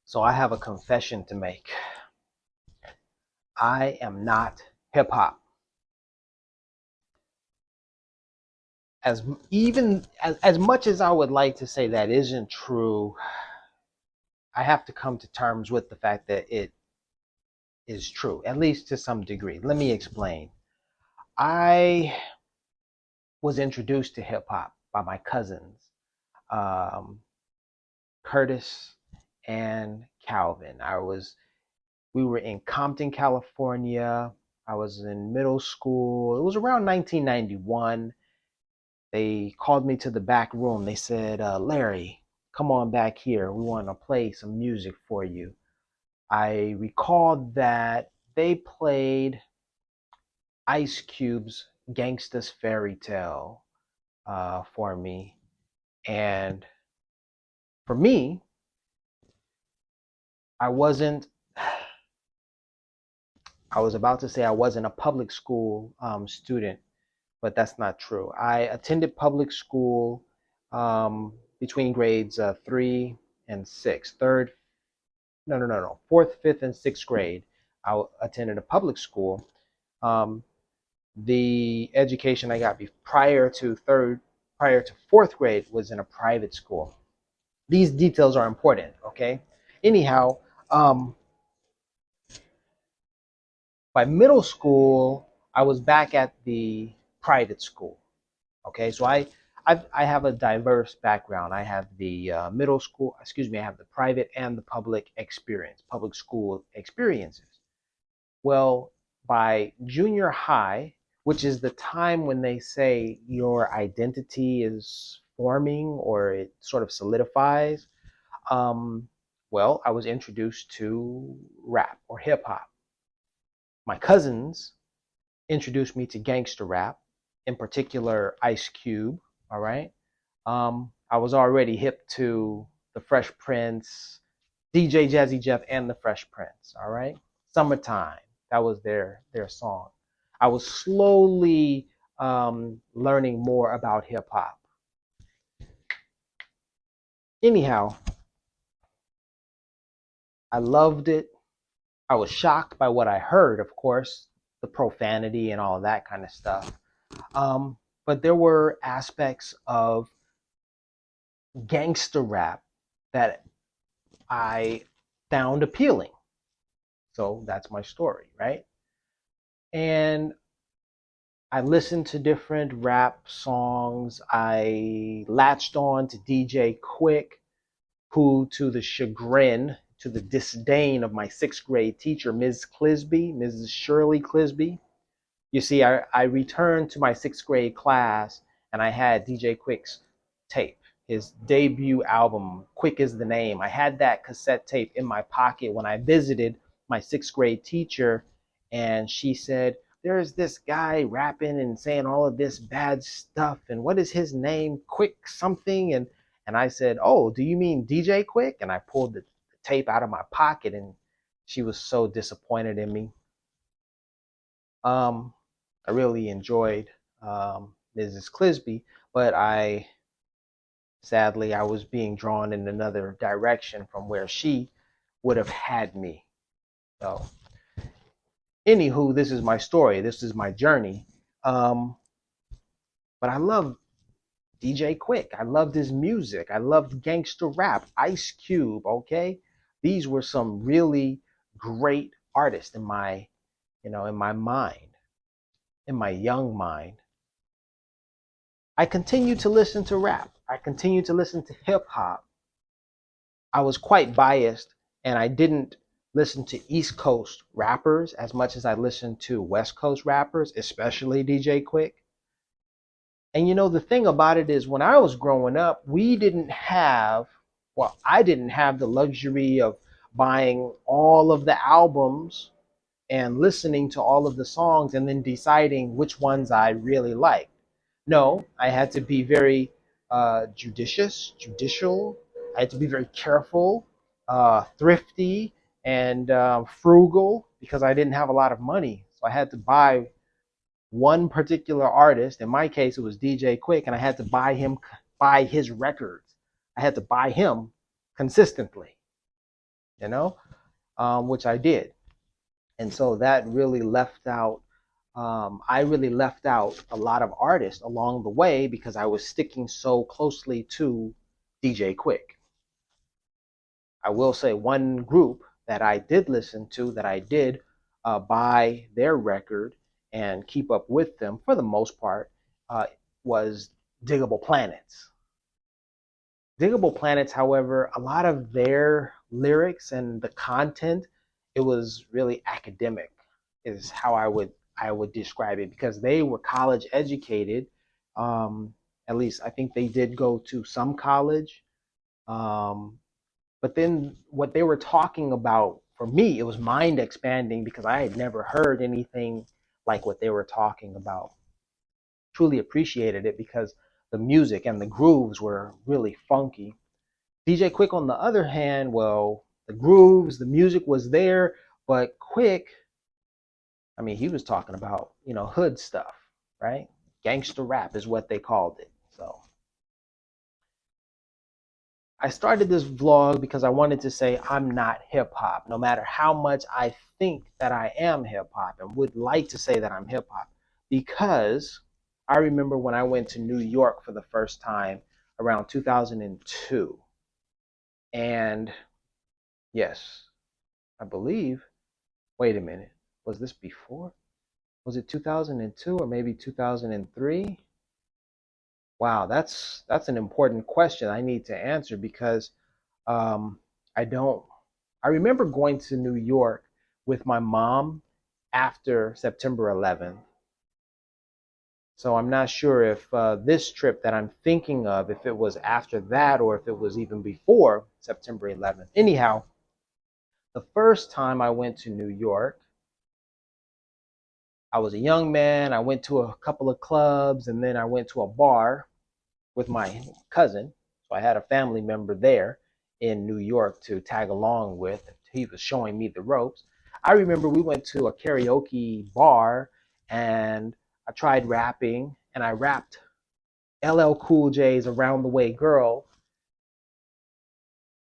So I have a confession to make. I am not hip hop. As much as I would like to say that isn't true, I have to come to terms with the fact that it is true, at least to some degree. Let me explain. I was introduced to hip hop by my cousins, um, Curtis and Calvin. We were in Compton, California. I was in middle school. It was around 1991. They called me to the back room. They said, Larry, come on back here. We want to play some music for you. I recalled that they played Ice Cube's Gangsta's Fairy Tale for me. And for me, I wasn't, I was about to say I wasn't a public school student, but that's not true. I attended public school between grades 3 and 6. Fourth, fifth, and sixth grade. I attended a public school. Um, the education I got prior to fourth grade was in a private school. These details are important, okay? Anyhow, um, by middle school, I was back at the private school. Okay, so I have a diverse background. I have the middle school, excuse me, I have the private and the public school experiences. Well, by junior high, which is the time when they say your identity is forming or it sort of solidifies, um, well, I was introduced to rap or hip hop. My cousins introduced me to gangster rap, in particular Ice Cube. All right. I was already hip to the Fresh Prince, DJ Jazzy Jeff, and the Fresh Prince. All right. Summertime. That was their song. I was slowly learning more about hip hop. Anyhow, I loved it. I was shocked by what I heard, of course, the profanity and all of that kind of stuff. But there were aspects of gangster rap that I found appealing. So that's my story, right? And I listened to different rap songs. I latched on to DJ Quick, who, to the chagrin, to the disdain of my sixth grade teacher, Ms. Clisby, Mrs. Shirley Clisby. You see, I returned to my sixth grade class and I had DJ Quick's tape, his debut album, Quick is the Name. I had that cassette tape in my pocket when I visited my sixth grade teacher, and she said, there's this guy rapping and saying all of this bad stuff, and what is his name? Quick something. And I said, oh, do you mean DJ Quick? And I pulled the tape out of my pocket, and she was so disappointed in me. I really enjoyed Mrs. Clisby, but sadly, I was being drawn in another direction from where she would have had me. So, anywho, this is my story. This is my journey. Um, but I love DJ Quick. I loved his music. I loved gangster rap. Ice Cube. Okay, these were some really great artists in my mind, in my young mind. I continued to listen to rap. I continued to listen to hip hop. I was quite biased and I didn't listen to East Coast rappers as much as I listened to West Coast rappers, especially DJ Quick. And the thing about it is when I was growing up, I didn't have the luxury of buying all of the albums and listening to all of the songs and then deciding which ones I really liked. No, I had to be very judicial. I had to be very careful, thrifty, and frugal because I didn't have a lot of money. So I had to buy one particular artist. In my case, it was DJ Quick, and I had to buy his records. I had to buy him consistently. you know, which I did. And so that really left out, I really left out a lot of artists along the way because I was sticking so closely to DJ Quick. I will say one group that I did listen to, that I did buy their record and keep up with them for the most part, was Diggable Planets. Diggable Planets, however, a lot of their lyrics and the content, it was really academic, is how I would describe it, because they were college educated. Um, at least I think they did go to some college. Um, but then what they were talking about, for me, it was mind expanding because I had never heard anything like what they were talking about. Truly appreciated it because the music and the grooves were really funky. DJ Quick, on the other hand, well, the grooves, the music was there, but Quick, I mean, he was talking about, hood stuff, right? Gangster rap is what they called it. So I started this vlog because I wanted to say I'm not hip hop, no matter how much I think that I am hip hop and would like to say that I'm hip hop. Because I remember when I went to New York for the first time around 2002. And yes, I believe, wait a minute, was this before? Was it 2002 or maybe 2003? Wow, that's an important question I need to answer because um, I don't. I remember going to New York with my mom after September 11th. So I'm not sure if this trip that I'm thinking of, if it was after that or if it was even before September 11th. Anyhow, the first time I went to New York, I was a young man. I went to a couple of clubs and then I went to a bar with my cousin. So I had a family member there in New York to tag along with. He was showing me the ropes. I remember we went to a karaoke bar and I tried rapping and I rapped LL Cool J's Around the Way Girl.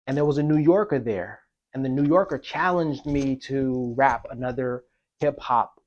And there was a New Yorker there. And the New Yorker challenged me to rap another hip hop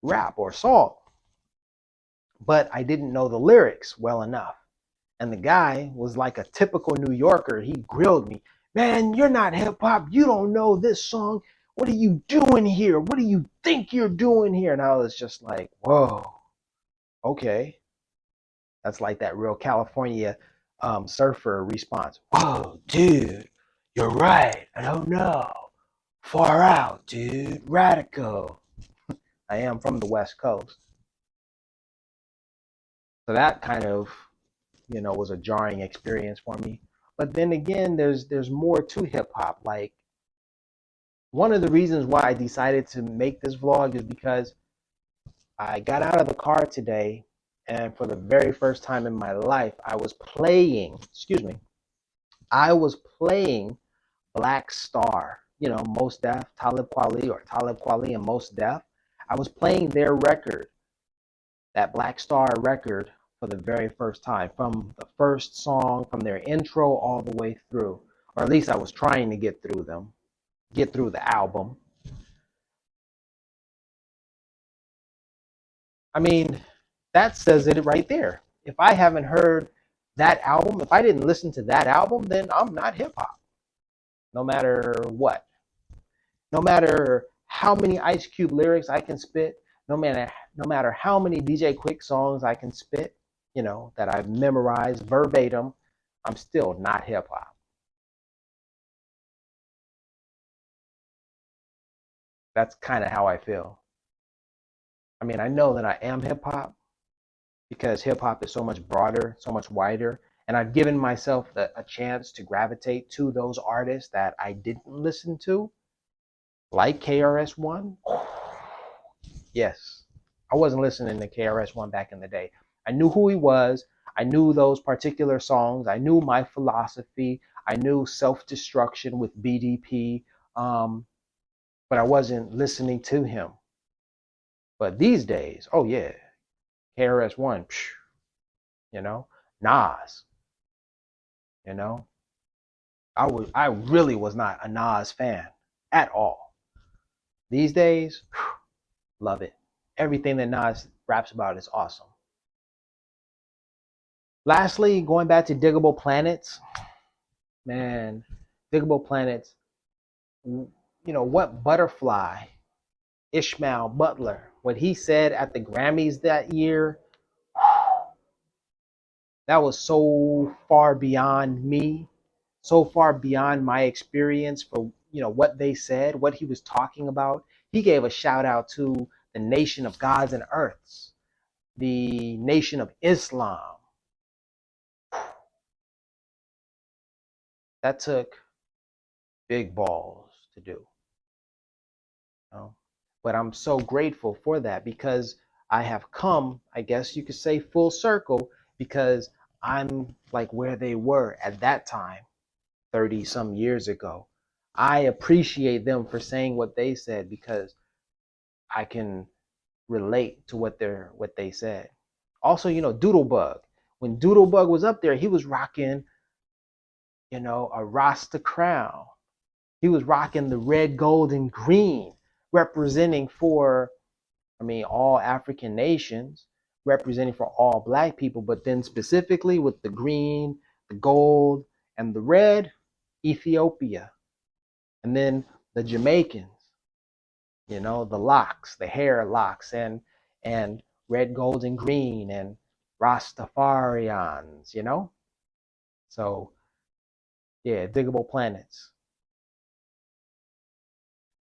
rap or song. But I didn't know the lyrics well enough. And the guy was like a typical New Yorker. He grilled me. Man, you're not hip hop. You don't know this song. What are you doing here? What do you think you're doing here? And I was just like, whoa, okay. That's like that real California surfer response. Whoa, dude, you're right. I don't know. Far out, dude. Radical. I am from the West Coast. So that kind of, was a jarring experience for me. But then again, there's more to hip hop. Like, one of the reasons why I decided to make this vlog is because I got out of the car today and for the very first time in my life, I was playing Black Star, Mos Def, Talib Kweli, or Talib Kweli and Mos Def. I was playing their record, that Black Star record, for the very first time, from the first song, from their intro all the way through, or at least I was trying to get through the album. I mean, that says it right there. If I haven't heard that album, if I didn't listen to that album, then I'm not hip hop. No matter what. No matter how many Ice Cube lyrics I can spit, no matter how many DJ Quick songs I can spit, that I've memorized verbatim, I'm still not hip hop. That's kind of how I feel. I mean, I know that I am hip hop because hip hop is so much broader, so much wider, and I've given myself a chance to gravitate to those artists that I didn't listen to, like KRS-One. Yes, I wasn't listening to KRS-One back in the day. I knew who he was. I knew those particular songs. I knew My Philosophy. I knew Self Destruction with BDP. Um, but I wasn't listening to him. But these days, oh yeah, KRS-One, you know, Nas, you know. I really was not a Nas fan at all. These days, love it. Everything that Nas raps about is awesome. Lastly, going back to Diggable Planets, man, Diggable Planets, what Butterfly, Ishmael Butler, what he said at the Grammys that year, that was so far beyond me, so far beyond my experience for what they said, what he was talking about. He gave a shout out to the nation of gods and earths, the nation of Islam. That took big balls to do. But I'm so grateful for that because I have come, I guess you could say, full circle, because I'm like where they were at that time, 30 some years ago. I appreciate them for saying what they said because I can relate to what they said. Also, Doodlebug. When Doodlebug was up there, he was rocking, a Rasta crown. He was rocking the red, gold, and green, representing for, all African nations, representing for all black people, but then specifically with the green, the gold, and the red, Ethiopia. And then the Jamaicans, the locks, the hair locks, and red, gold, and green, and Rastafarians. So yeah, Diggable Planets.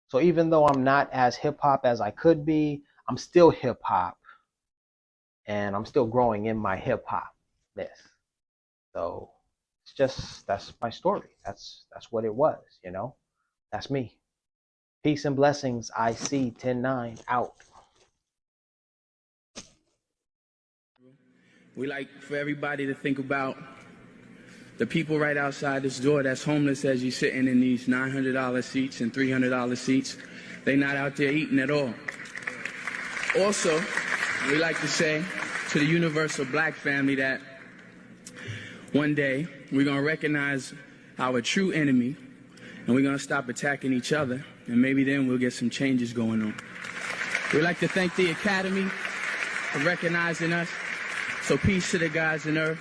So even though I'm not as hip hop as I could be, I'm still hip hop, and I'm still growing in my hip hopness. So that's my story. That's what it was. That's me. Peace and blessings. iSee109 out. We like for everybody to think about the people right outside this door that's homeless as you're sitting in these $900 seats and $300 seats. They not out there eating at all. Also, we like to say to the universal black family that one day we're going to recognize our true enemy and we're going to stop attacking each other, and maybe then we'll get some changes going on. We'd like to thank the Academy for recognizing us. So peace to the gods and earth,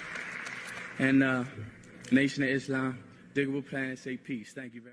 and Nation of Islam, Diggable Planet, say peace. Thank you very much.